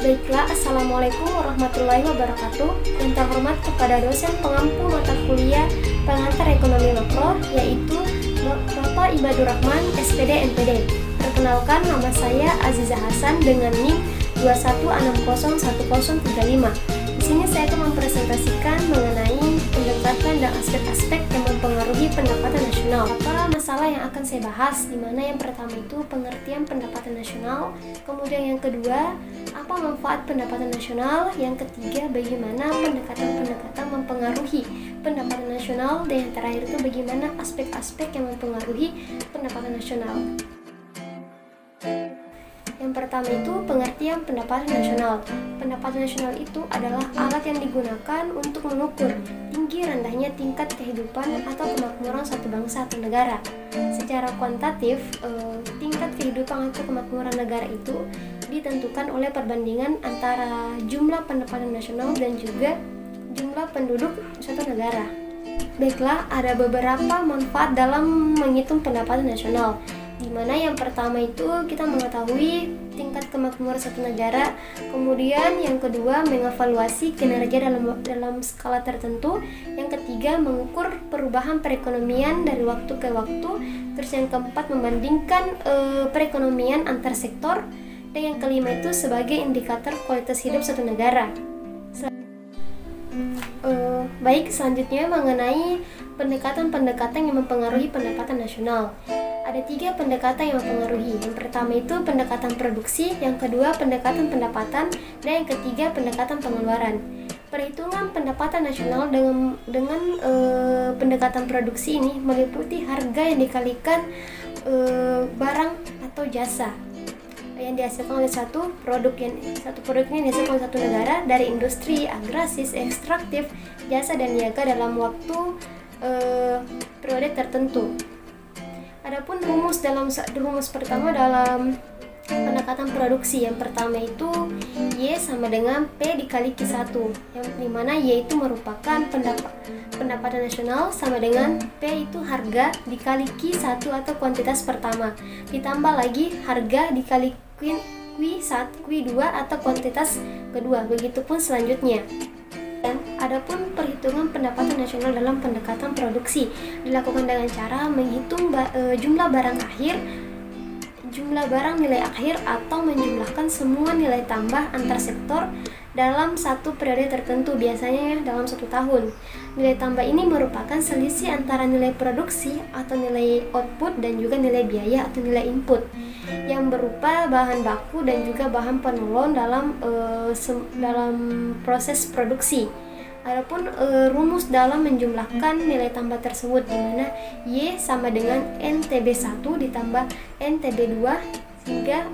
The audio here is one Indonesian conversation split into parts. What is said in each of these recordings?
Baiklah, Assalamualaikum warahmatullahi wabarakatuh. Yang terhormat kepada dosen pengampu mata kuliah pengantar ekonomi makro, yaitu Bapak Ibadur Rahman, SPD NPD. Perkenalkan, nama saya Aziza Hasan dengan NIM 21601035. Di sini saya akan mempresentasikan mengenai pendekatan dan aspek-aspek yang mempengaruhi pendapatan nasional. Apa masalah yang akan saya bahas? Di mana yang pertama itu pengertian pendapatan nasional, kemudian yang kedua apa manfaat pendapatan nasional, yang ketiga bagaimana pendekatan-pendekatan mempengaruhi pendapatan nasional, dan yang terakhir itu bagaimana aspek-aspek yang mempengaruhi pendapatan nasional. Yang pertama itu pengertian pendapatan nasional. Pendapatan nasional itu adalah alat yang digunakan untuk mengukur tinggi rendahnya tingkat kehidupan atau kemakmuran suatu bangsa atau negara. Secara kuantitatif, tingkat kehidupan atau kemakmuran negara itu ditentukan oleh perbandingan antara jumlah pendapatan nasional dan juga jumlah penduduk suatu negara. Baiklah, ada beberapa manfaat dalam menghitung pendapatan nasional, di mana yang pertama itu kita mengetahui tingkat kemakmuran suatu negara, kemudian yang kedua mengevaluasi kinerja dalam skala tertentu, yang ketiga mengukur perubahan perekonomian dari waktu ke waktu, terus yang keempat membandingkan perekonomian antar sektor, dan yang kelima itu sebagai indikator kualitas hidup suatu negara. Baik, selanjutnya mengenai pendekatan-pendekatan yang mempengaruhi pendapatan nasional. Ada 3 pendekatan yang mempengaruhi. Yang pertama itu pendekatan produksi, yang kedua pendekatan pendapatan, dan yang ketiga pendekatan pengeluaran. Perhitungan pendapatan nasional dengan pendekatan produksi ini meliputi harga yang dikalikan barang atau jasa yang dihasilkan oleh satu produk ini dihasilkan oleh satu negara dari industri, agraris, ekstraktif, jasa dan niaga dalam waktu periode tertentu. Adapun rumus pertama dalam pendekatan produksi, yang pertama itu Y sama dengan P dikali Q1, yang dimana Y itu merupakan pendapatan nasional sama dengan P itu harga dikali Q1 atau kuantitas pertama, ditambah lagi harga dikali Q2 atau kuantitas kedua, begitupun selanjutnya. Dan adapun perhitungan pendapatan nasional dalam pendekatan produksi dilakukan dengan cara menghitung jumlah barang nilai akhir atau menjumlahkan semua nilai tambah antar sektor dalam satu periode tertentu, biasanya dalam 1 tahun. Nilai tambah ini merupakan selisih antara nilai produksi atau nilai output dan juga nilai biaya atau nilai input yang berupa bahan baku dan juga bahan penolong dalam proses produksi. Adapun rumus dalam menjumlahkan nilai tambah tersebut, di mana Y sama dengan NTB1 ditambah NTB2 hingga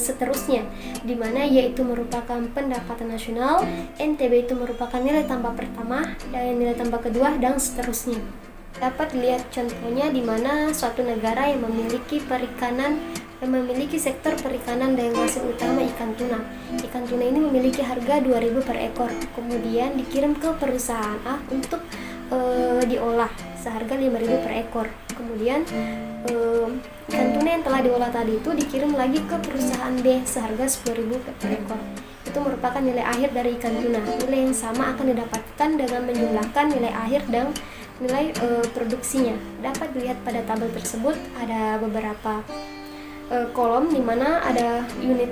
seterusnya, di mana Y itu merupakan pendapatan nasional, NTB itu merupakan nilai tambah pertama dan nilai tambah kedua, dan seterusnya. Dapat dilihat contohnya di mana suatu negara yang memiliki sektor perikanan dengan hasil utama ikan tuna. Ikan tuna ini memiliki harga 2.000 per ekor, kemudian dikirim ke perusahaan A untuk diolah seharga 5.000 per ekor. Kemudian ikan tuna yang telah diolah tadi itu dikirim lagi ke perusahaan B seharga 10.000 per ekor. Itu merupakan nilai akhir dari ikan tuna. Nilai yang sama akan didapatkan dengan menjumlahkan nilai akhir dan nilai produksinya. Dapat dilihat pada tabel tersebut ada beberapa kolom di mana ada unit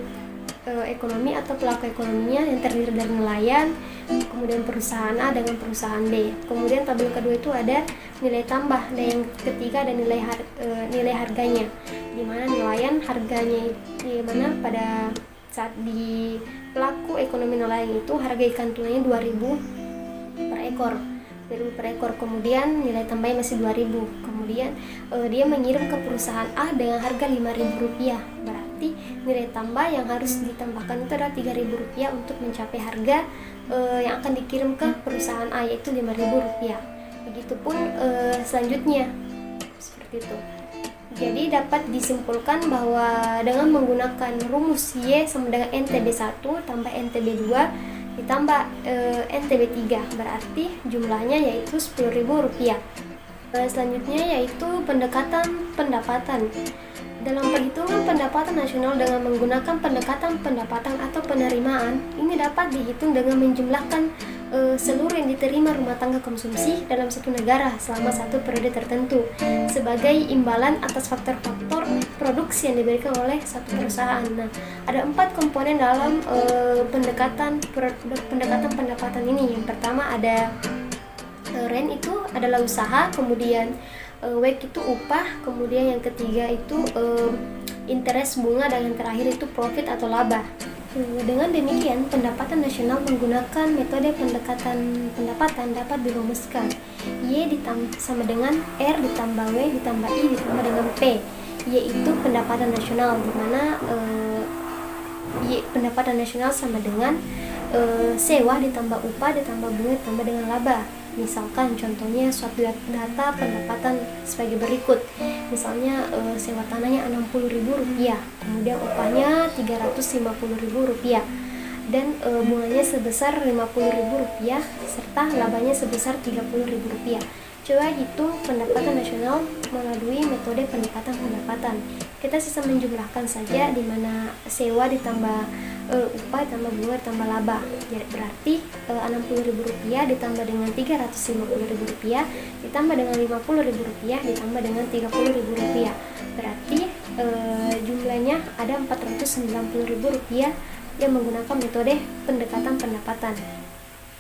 ekonomi atau pelaku ekonominya yang terdiri dari nelayan, kemudian perusahaan A dengan perusahaan B. Kemudian tabel kedua itu ada nilai tambah, dan yang ketiga ada nilai harganya, di mana nelayan harganya, di mana pada saat di pelaku ekonomi nelayan itu harga ikan tunanya 2.000 per ekor. Kemudian nilai tambahnya masih 2.000. Kemudian dia mengirim ke perusahaan A dengan harga Rp5.000. Berarti nilai tambah yang harus ditambahkan itu adalah Rp3.000 untuk mencapai harga yang akan dikirim ke perusahaan A, yaitu Rp5.000. Begitupun selanjutnya, seperti itu. Jadi dapat disimpulkan bahwa dengan menggunakan rumus Y sama dengan NTB1 tambah NTB2 ditambah NTB3, berarti jumlahnya yaitu Rp10.000. Selanjutnya yaitu pendekatan pendapatan. Dalam perhitungan pendapatan nasional dengan menggunakan pendekatan pendapatan atau penerimaan, ini dapat dihitung dengan menjumlahkan seluruh yang diterima rumah tangga konsumsi dalam satu negara selama satu periode tertentu sebagai imbalan atas faktor-faktor produksi yang diberikan oleh satu perusahaan. Nah, ada 4 komponen dalam pendekatan pendapatan ini. Yang pertama ada rent, itu adalah usaha, kemudian wage itu upah, kemudian yang ketiga itu interest bunga, dan yang terakhir itu profit atau laba. Dengan demikian, pendapatan nasional menggunakan metode pendekatan pendapatan dapat dirumuskan Y sama dengan R ditambah W ditambah I ditambah dengan P, yaitu pendapatan nasional, di mana Y pendapatan nasional sama dengan sewa ditambah upah ditambah bunga ditambah dengan laba. Misalkan contohnya suatu data pendapatan sebagai berikut. Misalnya sewa tanahnya Rp60.000, kemudian upahnya Rp350.000 dan bunganya sebesar Rp50.000 serta labanya sebesar Rp30.000. Coba hitung pendapatan nasional melalui metode pendekatan pendapatan. Kita bisa menjumlahkan saja, di mana sewa ditambah upah ditambah bunga ditambah laba. Jadi berarti Rp60.000 ditambah dengan Rp350.000 ditambah dengan Rp50.000 ditambah dengan Rp30.000. Berarti jumlahnya ada Rp490.000 yang menggunakan metode pendekatan pendapatan.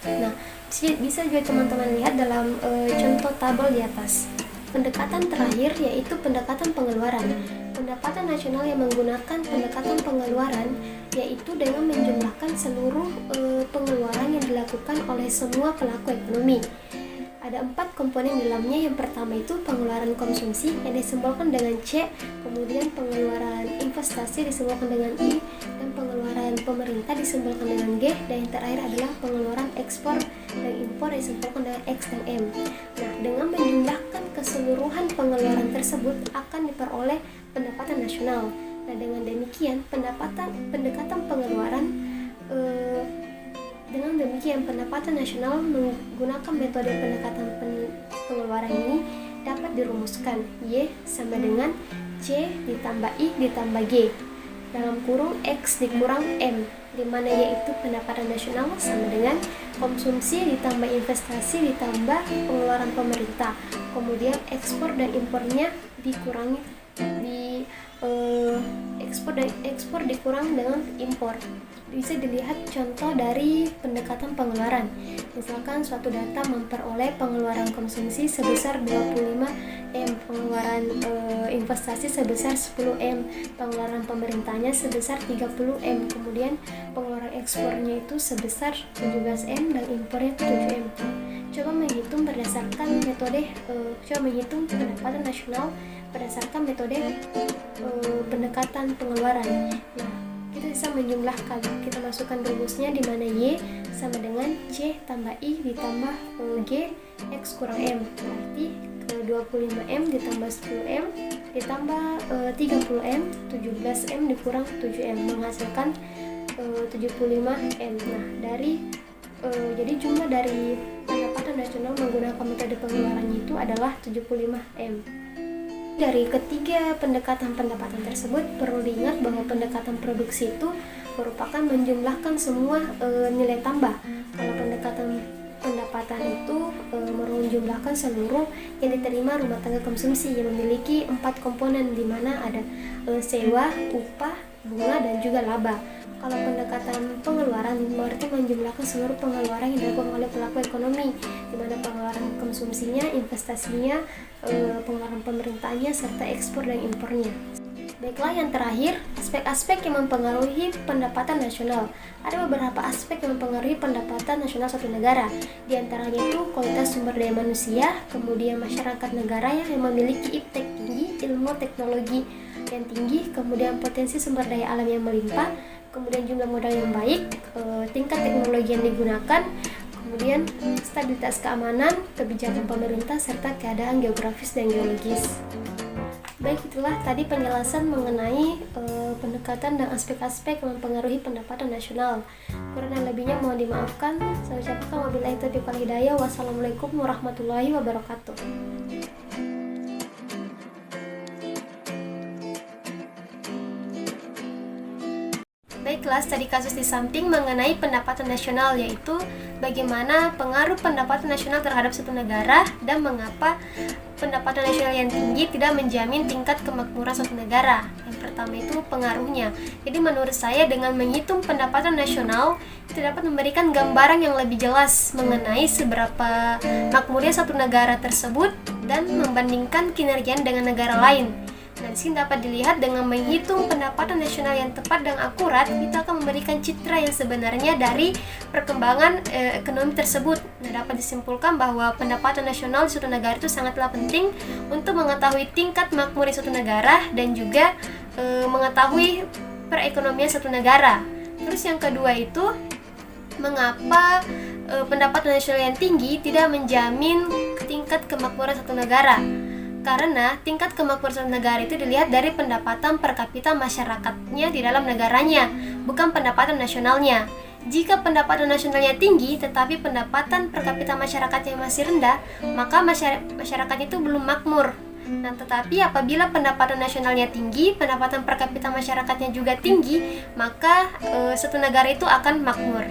Nah, bisa juga teman-teman lihat dalam contoh tabel di atas. Pendekatan terakhir yaitu pendekatan pengeluaran. Pendapatan nasional yang menggunakan pendekatan pengeluaran yaitu dengan menjumlahkan seluruh pengeluaran yang dilakukan oleh semua pelaku ekonomi. Ada 4 komponen dalamnya. Yang pertama itu pengeluaran konsumsi yang disimbolkan dengan C, kemudian pengeluaran investasi disimbolkan dengan I, dan pengeluaran pemerintah disimbolkan dengan G, dan yang terakhir adalah pengeluaran ekspor dan impor disimbolkan dengan X dan M. Nah, dengan menjumlahkan keseluruhan pengeluaran tersebut akan diperoleh pendapatan nasional. Nah, dengan demikian pendekatan pengeluaran pendapatan nasional menggunakan metode pendekatan pengeluaran ini dapat dirumuskan Y sama dengan C ditambah I ditambah G dalam kurung X dikurang M, di mana yaitu pendapatan nasional sama dengan konsumsi ditambah investasi ditambah pengeluaran pemerintah, kemudian ekspor dan impornya dikurangi ekspor dikurang dengan impor. Bisa dilihat contoh dari pendekatan pengeluaran. Misalkan suatu data memperoleh pengeluaran konsumsi sebesar 25M, pengeluaran investasi sebesar 10M, pengeluaran pemerintahnya sebesar 30M, kemudian pengeluaran ekspornya itu sebesar 17M dan impornya 7M. Coba menghitung pendapatan nasional berdasarkan metode pendekatan pengeluaran. Nah, kita bisa menjumlahkan, kita masukkan rumusnya, di mana Y sama dengan C tambah I ditambah G X kurang M, berarti 25M ditambah 10M ditambah 30M, 17M dikurang 7M menghasilkan 75M. Nah, jadi jumlah dari pendapatan nasional menggunakan metode pengeluarannya itu adalah 75M. Dari ketiga pendekatan pendapatan tersebut, perlu diingat bahwa pendekatan produksi itu merupakan menjumlahkan semua nilai tambah. Kalau pendekatan pendapatan itu menjumlahkan seluruh yang diterima rumah tangga konsumsi yang memiliki 4 komponen, di mana ada sewa, upah, bunga, dan juga laba. Kalau pendekatan pengeluaran berarti menjumlahkan seluruh pengeluaran yang dilakukan oleh pelaku ekonomi, di mana pengeluaran konsumsinya, investasinya, pengeluaran pemerintahnya, serta ekspor dan impornya. Baiklah, yang terakhir, aspek-aspek yang mempengaruhi pendapatan nasional. Ada beberapa aspek yang mempengaruhi pendapatan nasional suatu negara. Di antaranya itu kualitas sumber daya manusia, kemudian masyarakat negara yang memiliki iptek tinggi, ilmu teknologi yang tinggi, kemudian potensi sumber daya alam yang melimpah, kemudian jumlah modal yang baik, tingkat teknologi yang digunakan, kemudian stabilitas keamanan, kebijakan pemerintah, serta keadaan geografis dan geologis. Baik, itulah tadi penjelasan mengenai pendekatan dan aspek-aspek yang mempengaruhi pendapatan nasional. Kurang lebihnya mohon dimaafkan. Saya ucapkan wabillahi taufiq wal hidayah. Wassalamualaikum warahmatullahi wabarakatuh. kelas tadi kasus di samping mengenai pendapatan nasional, yaitu bagaimana pengaruh pendapatan nasional terhadap suatu negara dan mengapa pendapatan nasional yang tinggi tidak menjamin tingkat kemakmuran suatu negara. Yang pertama itu pengaruhnya. Jadi menurut saya dengan menghitung pendapatan nasional itu dapat memberikan gambaran yang lebih jelas mengenai seberapa makmurnya satu negara tersebut dan membandingkan kinerjanya dengan negara lain. Nah, disini dapat dilihat dengan menghitung pendapatan nasional yang tepat dan akurat, itu akan memberikan citra yang sebenarnya dari perkembangan ekonomi tersebut. Nah, dapat disimpulkan bahwa pendapatan nasional di suatu negara itu sangatlah penting untuk mengetahui tingkat makmur di suatu negara dan juga mengetahui perekonomian suatu negara. Terus yang kedua itu, mengapa pendapatan nasional yang tinggi tidak menjamin tingkat kemakmuran satu negara? Karena tingkat kemakmuran suatu negara itu dilihat dari pendapatan per kapita masyarakatnya di dalam negaranya, bukan pendapatan nasionalnya. Jika pendapatan nasionalnya tinggi tetapi pendapatan per kapita masyarakatnya masih rendah, maka masyarakat itu belum makmur. Nah, tetapi apabila pendapatan nasionalnya tinggi, pendapatan per kapita masyarakatnya juga tinggi, maka suatu negara itu akan makmur.